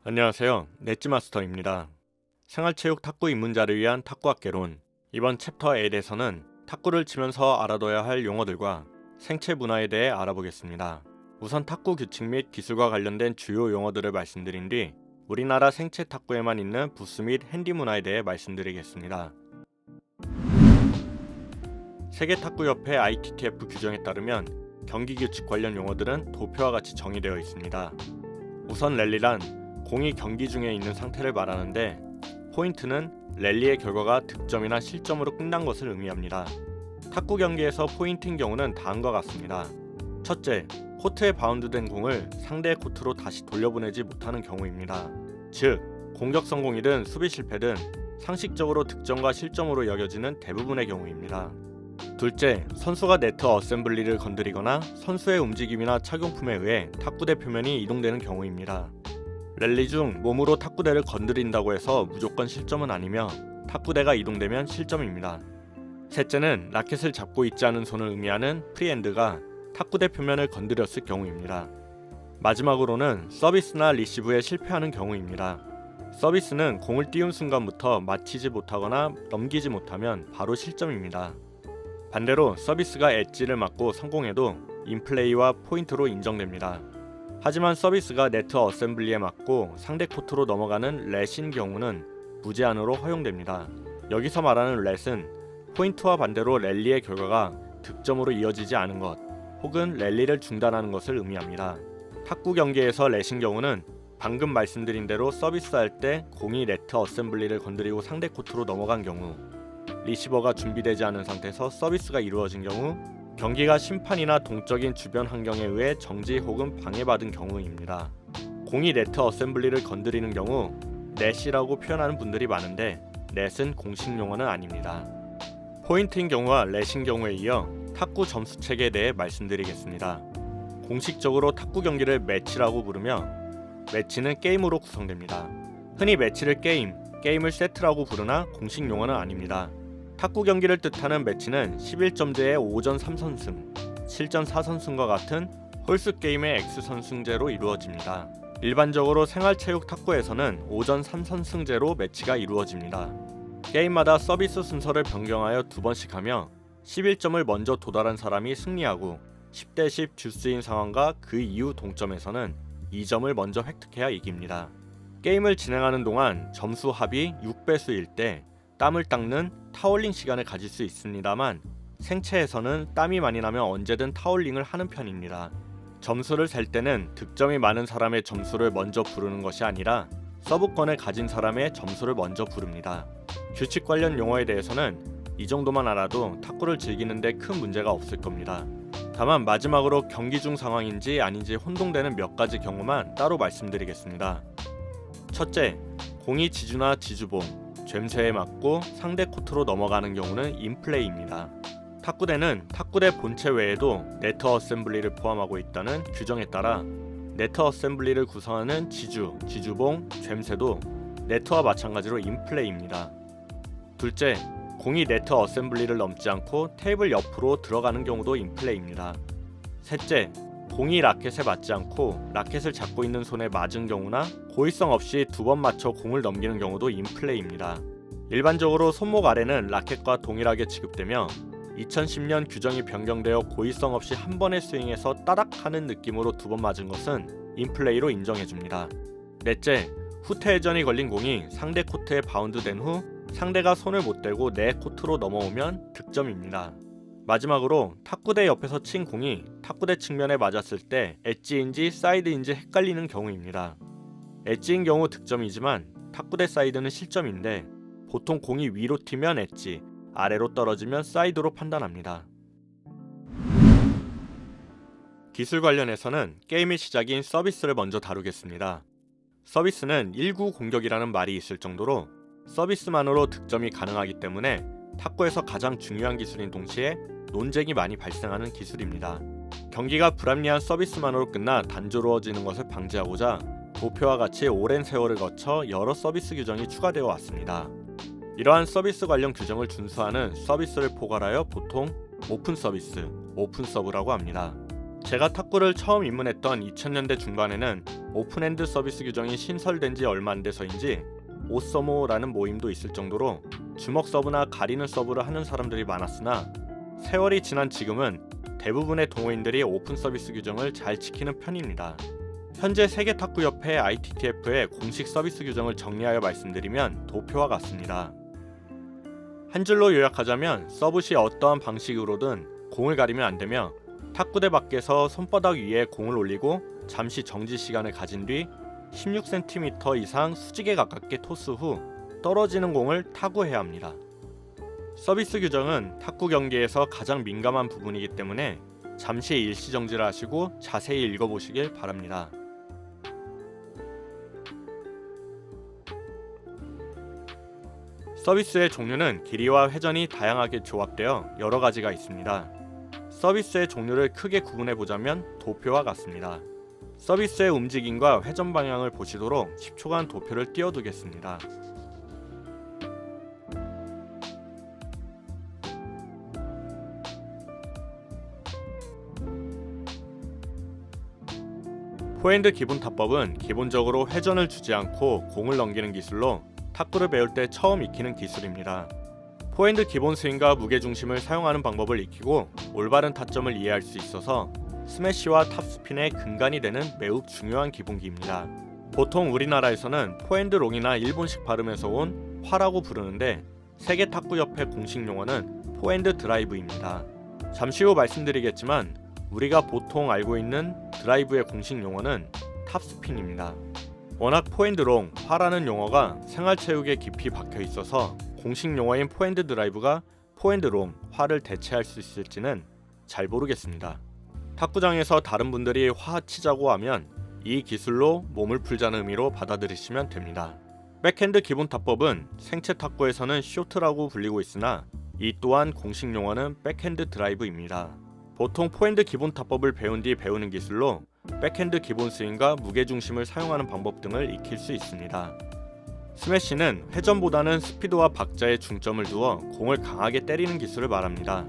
안녕하세요. 넷지마스터입니다. 생활체육 탁구 입문자를 위한 탁구학개론. 이번 챕터 8에서는 탁구를 치면서 알아둬야 할 용어들과 생체 문화에 대해 알아보겠습니다. 우선 탁구 규칙 및 기술과 관련된 주요 용어들을 말씀드린 뒤 우리나라 생체 탁구에만 있는 부스 및 핸디 문화에 대해 말씀드리겠습니다. 세계탁구협회 ITTF 규정에 따르면 경기 규칙 관련 용어들은 도표와 같이 정의되어 있습니다. 우선 랠리란 공이 경기 중에 있는 상태를 말하는데, 포인트는 랠리의 결과가 득점이나 실점으로 끝난 것을 의미합니다. 탁구 경기에서 포인트인 경우는 다음과 같습니다. 첫째, 코트에 바운드된 공을 상대의 코트로 다시 돌려보내지 못하는 경우입니다. 즉, 공격 성공이든 수비 실패든 상식적으로 득점과 실점으로 여겨지는 대부분의 경우입니다. 둘째, 선수가 네트 어셈블리를 건드리거나 선수의 움직임이나 착용품에 의해 탁구대 표면이 이동되는 경우입니다. 랠리 중 몸으로 탁구대를 건드린다고 해서 무조건 실점은 아니며 탁구대가 이동되면 실점입니다. 셋째는 라켓을 잡고 있지 않은 손을 의미하는 프리핸드가 탁구대 표면을 건드렸을 경우입니다. 마지막으로는 서비스나 리시브에 실패하는 경우입니다. 서비스는 공을 띄운 순간부터 맞히지 못하거나 넘기지 못하면 바로 실점입니다. 반대로 서비스가 엣지를 맞고 성공해도 인플레이와 포인트로 인정됩니다. 하지만 서비스가 네트 어셈블리에 맞고 상대 코트로 넘어가는 렛인 경우는 무제한으로 허용됩니다. 여기서 말하는 렛은 포인트와 반대로 랠리의 결과가 득점으로 이어지지 않은 것, 혹은 랠리를 중단하는 것을 의미합니다. 탁구 경기에서 렛인 경우는 방금 말씀드린 대로 서비스할 때 공이 네트 어셈블리를 건드리고 상대 코트로 넘어간 경우, 리시버가 준비되지 않은 상태에서 서비스가 이루어진 경우, 경기가 심판이나 동적인 주변 환경에 의해 정지 혹은 방해받은 경우입니다. 공이 네트 어셈블리를 건드리는 경우 넷이라고 표현하는 분들이 많은데, 넷은 공식 용어는 아닙니다. 포인트인 경우와 렛인 경우에 이어 탁구 점수 체계에 대해 말씀드리겠습니다. 공식적으로 탁구 경기를 매치라고 부르며, 매치는 게임으로 구성됩니다. 흔히 매치를 게임을 세트라고 부르나 공식 용어는 아닙니다. 탁구 경기를 뜻하는 매치는 11점제의 5전 3선승, 7전 4선승과 같은 홀수 게임의 X선승제로 이루어집니다. 일반적으로 생활체육 탁구에서는 5전 3선승제로 매치가 이루어집니다. 게임마다 서비스 순서를 변경하여 2번씩 하며 11점을 먼저 도달한 사람이 승리하고, 10대 10 주스인 상황과 그 이후 동점에서는 2점을 먼저 획득해야 이깁니다. 게임을 진행하는 동안 점수 합이 6배수일 때 땀을 닦는 타올링 시간을 가질 수 있습니다만, 생체에서는 땀이 많이 나면 언제든 타올링을 하는 편입니다. 점수를 셀 때는 득점이 많은 사람의 점수를 먼저 부르는 것이 아니라 서브권을 가진 사람의 점수를 먼저 부릅니다. 규칙 관련 용어에 대해서는 이 정도만 알아도 탁구를 즐기는데 큰 문제가 없을 겁니다. 다만 마지막으로 경기 중 상황인지 아닌지 혼동되는 몇 가지 경우만 따로 말씀드리겠습니다. 첫째, 공이 지주나 지주봉, 젬쇠에 맞고 상대 코트로 넘어가는 경우는 인플레이입니다. 탁구대는 탁구대 본체 외에도 네트 어셈블리를 포함하고 있다는 규정에 따라 네트 어셈블리를 구성하는 지주, 지주봉, 젬쇠도 네트와 마찬가지로 인플레이입니다. 둘째, 공이 네트 어셈블리를 넘지 않고 테이블 옆으로 들어가는 경우도 인플레이입니다. 셋째, 공이 라켓에 맞지 않고 라켓을 잡고 있는 손에 맞은 경우나 고의성 없이 2번 맞춰 공을 넘기는 경우도 인플레이입니다. 일반적으로 손목 아래는 라켓과 동일하게 취급되며 2010년 규정이 변경되어 고의성 없이 한 번의 스윙에서 따닥 하는 느낌으로 2번 맞은 것은 인플레이로 인정해줍니다. 넷째, 후퇴회전이 걸린 공이 상대 코트에 바운드된 후 상대가 손을 못 대고 내 코트로 넘어오면 득점입니다. 마지막으로 탁구대 옆에서 친 공이 탁구대 측면에 맞았을 때 엣지인지 사이드인지 헷갈리는 경우입니다. 엣지인 경우 득점이지만 탁구대 사이드는 실점인데, 보통 공이 위로 튀면 엣지, 아래로 떨어지면 사이드로 판단합니다. 기술 관련해서는 게임의 시작인 서비스를 먼저 다루겠습니다. 서비스는 1구 공격이라는 말이 있을 정도로 서비스만으로 득점이 가능하기 때문에 탁구에서 가장 중요한 기술인 동시에 논쟁이 많이 발생하는 기술입니다. 경기가 불합리한 서비스만으로 끝나 단조로워지는 것을 방지하고자 도표와 같이 오랜 세월을 거쳐 여러 서비스 규정이 추가되어 왔습니다. 이러한 서비스 관련 규정을 준수하는 서비스를 포괄하여 보통 오픈 서비스, 오픈 서브라고 합니다. 제가 탁구를 처음 입문했던 2000년대 중반에는 오픈핸드 서비스 규정이 신설된 지 얼마 안 돼서인지 오서모라는 모임도 있을 정도로 주먹 서브나 가리는 서브를 하는 사람들이 많았으나 세월이 지난 지금은 대부분의 동호인들이 오픈 서비스 규정을 잘 지키는 편입니다. 현재 세계탁구협회 ITTF의 공식 서비스 규정을 정리하여 말씀드리면 도표와 같습니다. 한 줄로 요약하자면 서브 시 어떠한 방식으로든 공을 가리면 안 되며 탁구대 밖에서 손바닥 위에 공을 올리고 잠시 정지 시간을 가진 뒤 16cm 이상 수직에 가깝게 토스 후 떨어지는 공을 타구해야 합니다. 서비스 규정은 탁구 경기에서 가장 민감한 부분이기 때문에 잠시 일시 정지를 하시고 자세히 읽어보시길 바랍니다. 서비스의 종류는 길이와 회전이 다양하게 조합되어 여러 가지가 있습니다. 서비스의 종류를 크게 구분해보자면 도표와 같습니다. 서비스의 움직임과 회전 방향을 보시도록 10초간 도표를 띄워두겠습니다. 포핸드 기본 타법은 기본적으로 회전을 주지 않고 공을 넘기는 기술로 탁구를 배울 때 처음 익히는 기술입니다. 포핸드 기본 스윙과 무게중심을 사용하는 방법을 익히고 올바른 타점을 이해할 수 있어서 스매시와 탑스핀의 근간이 되는 매우 중요한 기본기입니다. 보통 우리나라에서는 포핸드 롱이나 일본식 발음에서 온 화라고 부르는데 세계탁구협회 공식 용어는 포핸드 드라이브입니다. 잠시 후 말씀드리겠지만 우리가 보통 알고 있는 드라이브의 공식 용어는 탑스핀입니다. 워낙 포핸드 롱, 화라는 용어가 생활체육에 깊이 박혀 있어서 공식 용어인 포핸드 드라이브가 포핸드 롱, 화를 대체할 수 있을지는 잘 모르겠습니다. 탁구장에서 다른 분들이 화 치자고 하면 이 기술로 몸을 풀자는 의미로 받아들이시면 됩니다. 백핸드 기본 타법은 생체 탁구에서는 쇼트라고 불리고 있으나 이 또한 공식 용어는 백핸드 드라이브입니다. 보통 포핸드 기본 타법을 배운 뒤 배우는 기술로 백핸드 기본 스윙과 무게중심을 사용하는 방법 등을 익힐 수 있습니다. 스매시는 회전보다는 스피드와 박자에 중점을 두어 공을 강하게 때리는 기술을 말합니다.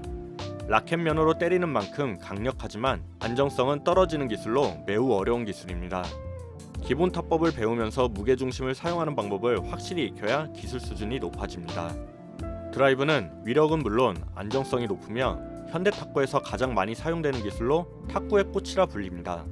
라켓면으로 때리는 만큼 강력하지만 안정성은 떨어지는 기술로 매우 어려운 기술입니다. 기본 타법을 배우면서 무게중심을 사용하는 방법을 확실히 익혀야 기술 수준이 높아집니다. 드라이브는 위력은 물론 안정성이 높으며 현대 탁구에서 가장 많이 사용되는 기술로 탁구의 꽃이라 불립니다.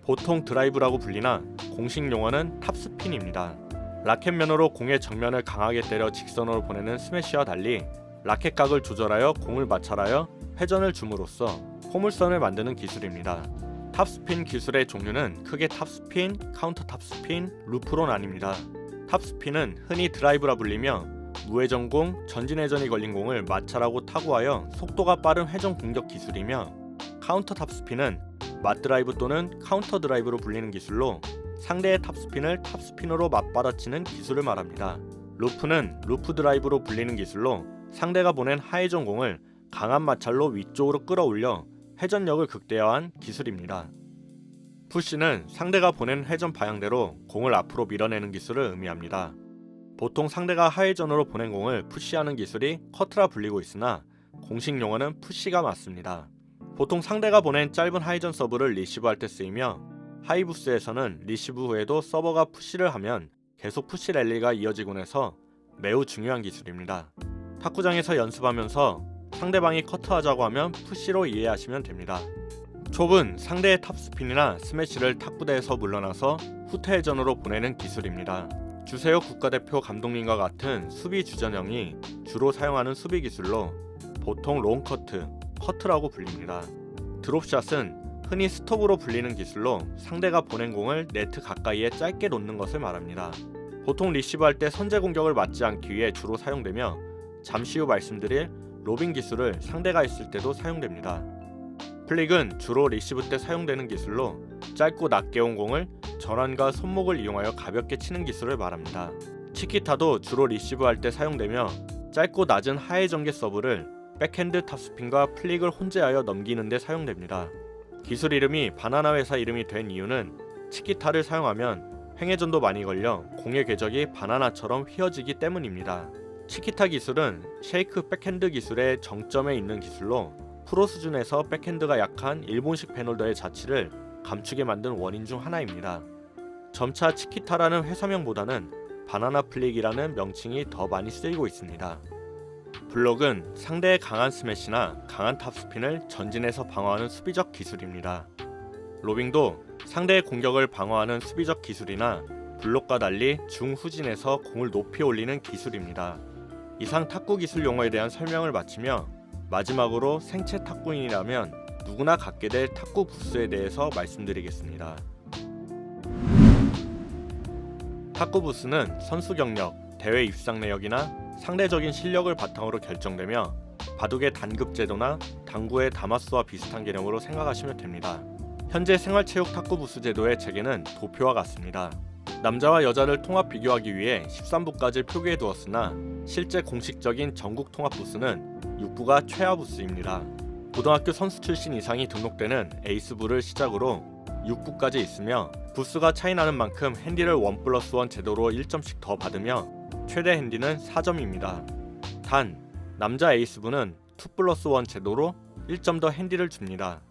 보통 드라이브라고 불리나 공식 용어는 탑스핀입니다. 라켓면으로 공의 정면을 강하게 때려 직선으로 보내는 스매시와 달리 라켓각을 조절하여 공을 마찰하여 회전을 줌으로써 포물선을 만드는 기술입니다. 탑스핀 기술의 종류는 크게 탑스핀, 카운터 탑스핀, 루프로 나뉩니다. 탑스핀은 흔히 드라이브라 불리며 무회전공, 전진회전이 걸린 공을 마찰하고 타구하여 속도가 빠른 회전 공격 기술이며 카운터 탑스핀은 맞드라이브 또는 카운터 드라이브로 불리는 기술로 상대의 탑스핀을 탑스핀으로 맞받아치는 기술을 말합니다. 루프는 루프 드라이브로 불리는 기술로 상대가 보낸 하회전 공을 강한 마찰로 위쪽으로 끌어올려 회전력을 극대화한 기술입니다. 푸시는 상대가 보낸 회전 방향대로 공을 앞으로 밀어내는 기술을 의미합니다. 보통 상대가 하회전으로 보낸 공을 푸시하는 기술이 커트라 불리고 있으나 공식 용어는 푸시가 맞습니다. 보통 상대가 보낸 짧은 하회전 서브를 리시브할 때 쓰이며 하이부스에서는 리시브 후에도 서버가 푸시를 하면 계속 푸시 랠리가 이어지곤 해서 매우 중요한 기술입니다. 탁구장에서 연습하면서 상대방이 커트하자고 하면 푸시로 이해하시면 됩니다. 촉은 상대의 탑스핀이나 스매시를 탁구대에서 물러나서 후퇴회전으로 보내는 기술입니다. 주세호 국가대표 감독님과 같은 수비 주전형이 주로 사용하는 수비 기술로 보통 롱커트, 커트라고 불립니다. 드롭샷은 흔히 스톱으로 불리는 기술로 상대가 보낸 공을 네트 가까이에 짧게 놓는 것을 말합니다. 보통 리시브할 때 선제 공격을 맞지 않기 위해 주로 사용되며 잠시 후 말씀드릴 로빙 기술을 상대가 있을 때도 사용됩니다. 플릭은 주로 리시브 때 사용되는 기술로 짧고 낮게 온 공을 전환과 손목을 이용하여 가볍게 치는 기술을 말합니다. 치키타도 주로 리시브할 때 사용되며 짧고 낮은 하회 전개 서브를 백핸드 탑스핀과 플릭을 혼재하여 넘기는 데 사용됩니다. 기술 이름이 바나나 회사 이름이 된 이유는 치키타를 사용하면 횡회전도 많이 걸려 공의 궤적이 바나나처럼 휘어지기 때문입니다. 치키타 기술은 쉐이크 백핸드 기술의 정점에 있는 기술로 프로 수준에서 백핸드가 약한 일본식 배놀더의 자취를 감추게 만든 원인 중 하나입니다. 점차 치키타라는 회사명보다는 바나나 플릭이라는 명칭이 더 많이 쓰이고 있습니다. 블록은 상대의 강한 스매시나 강한 탑스핀을 전진해서 방어하는 수비적 기술입니다. 로빙도 상대의 공격을 방어하는 수비적 기술이나 블록과 달리 중후진에서 공을 높이 올리는 기술입니다. 이상 탁구 기술 용어에 대한 설명을 마치며 마지막으로 생체 탁구인이라면 누구나 갖게 될 탁구 부스에 대해서 말씀드리겠습니다. 탁구 부스는 선수 경력, 대회 입상 내역이나 상대적인 실력을 바탕으로 결정되며 바둑의 단급 제도나 당구의 다마수와 비슷한 개념으로 생각하시면 됩니다. 현재 생활체육 탁구 부스 제도의 체계는 도표와 같습니다. 남자와 여자를 통합 비교하기 위해 13부까지 표기해 두었으나 실제 공식적인 전국 통합 부스는 6부가 최하 부스입니다. 고등학교 선수 출신 이상이 등록되는 에이스부를 시작으로 6부까지 있으며 부스가 차이나는 만큼 핸디를 1+1 제도로 1점씩 더 받으며 최대 핸디는 4점입니다. 단, 남자 에이스부는 2+1 제도로 1점 더 핸디를 줍니다.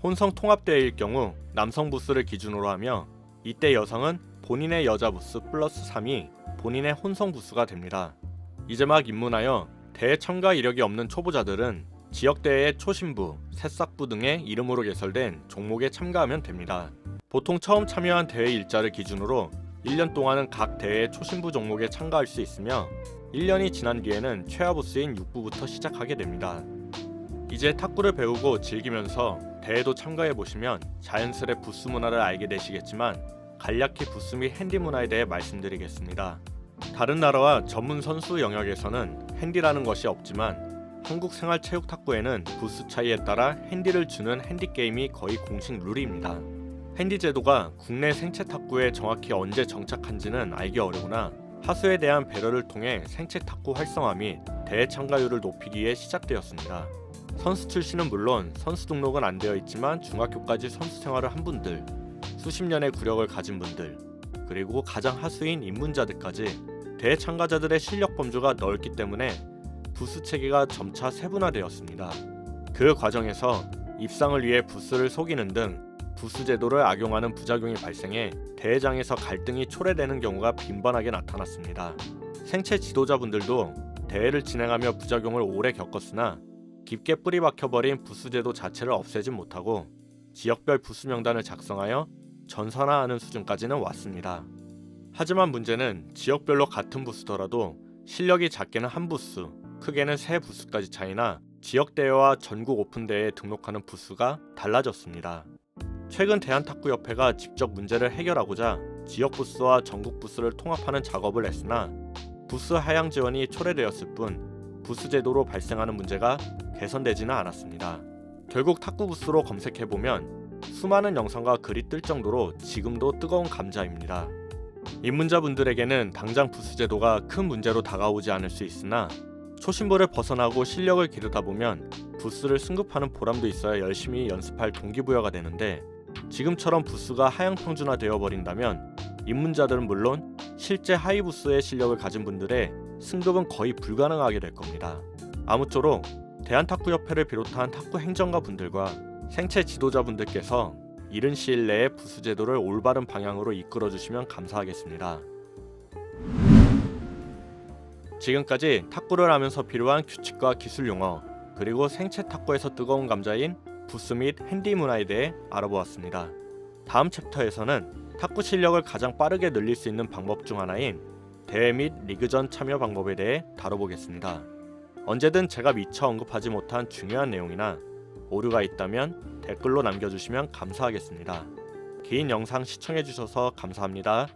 혼성 통합대회일 경우 남성 부스를 기준으로 하며 이때 여성은 본인의 여자 부스 플러스 3이 본인의 혼성 부스가 됩니다. 이제 막 입문하여 대회 참가 이력이 없는 초보자들은 지역대회의 초신부, 새싹부 등의 이름으로 개설된 종목에 참가하면 됩니다. 보통 처음 참여한 대회 일자를 기준으로 1년 동안은 각 대회 초신부 종목에 참가할 수 있으며 1년이 지난 뒤에는 최하 부스인 6부부터 시작하게 됩니다. 이제 탁구를 배우고 즐기면서 대회도 참가해보시면 자연스레 부스 문화를 알게 되시겠지만 간략히 부스 및 핸디 문화에 대해 말씀드리겠습니다. 다른 나라와 전문 선수 영역에서는 핸디라는 것이 없지만 한국 생활체육 탁구에는 부스 차이에 따라 핸디를 주는 핸디 게임이 거의 공식 룰입니다. 핸디 제도가 국내 생체 탁구에 정확히 언제 정착한지는 알기 어려우나 하수에 대한 배려를 통해 생체 탁구 활성화 및 대회 참가율을 높이기 위해 시작되었습니다. 선수 출신은 물론 선수 등록은 안 되어 있지만 중학교까지 선수 생활을 한 분들, 수십 년의 구력을 가진 분들, 그리고 가장 하수인 입문자들까지 대회 참가자들의 실력 범주가 넓기 때문에 부스 체계가 점차 세분화되었습니다. 그 과정에서 입상을 위해 부스를 속이는 등 부스 제도를 악용하는 부작용이 발생해 대회장에서 갈등이 초래되는 경우가 빈번하게 나타났습니다. 생체 지도자분들도 대회를 진행하며 부작용을 오래 겪었으나 깊게 뿌리 박혀버린 부스 제도 자체를 없애지 못하고 지역별 부스 명단을 작성하여 전산화하는 수준까지는 왔습니다. 하지만 문제는 지역별로 같은 부스더라도 실력이 작게는 한 부스, 크게는 세 부스까지 차이나 지역대회와 전국 오픈대회에 등록하는 부스가 달라졌습니다. 최근 대한탁구협회가 직접 문제를 해결하고자 지역 부스와 전국 부스를 통합하는 작업을 했으나 부스 하향 지원이 초래되었을 뿐 부스 제도로 발생하는 문제가 개선되지는 않았습니다. 결국 탁구 부스로 검색해보면 수많은 영상과 글이 뜰 정도로 지금도 뜨거운 감자입니다. 입문자분들에게는 당장 부스 제도가 큰 문제로 다가오지 않을 수 있으나 초신부를 벗어나고 실력을 기르다 보면 부스를 승급하는 보람도 있어야 열심히 연습할 동기부여가 되는데 지금처럼 부스가 하향 평준화 되어버린다면 입문자들은 물론 실제 하이 부스의 실력을 가진 분들의 승급은 거의 불가능하게 될 겁니다. 아무쪼록 대한탁구협회를 비롯한 탁구 행정가 분들과 생체 지도자분들께서 이른 시일 내에 부스 제도를 올바른 방향으로 이끌어주시면 감사하겠습니다. 지금까지 탁구를 하면서 필요한 규칙과 기술 용어, 그리고 생체 탁구에서 뜨거운 감자인 부스 및 핸디 문화에 대해 알아보았습니다. 다음 챕터에서는 탁구 실력을 가장 빠르게 늘릴 수 있는 방법 중 하나인 대회 및 리그전 참여 방법에 대해 다뤄보겠습니다. 언제든 제가 미처 언급하지 못한 중요한 내용이나 오류가 있다면 댓글로 남겨주시면 감사하겠습니다. 긴 영상 시청해주셔서 감사합니다.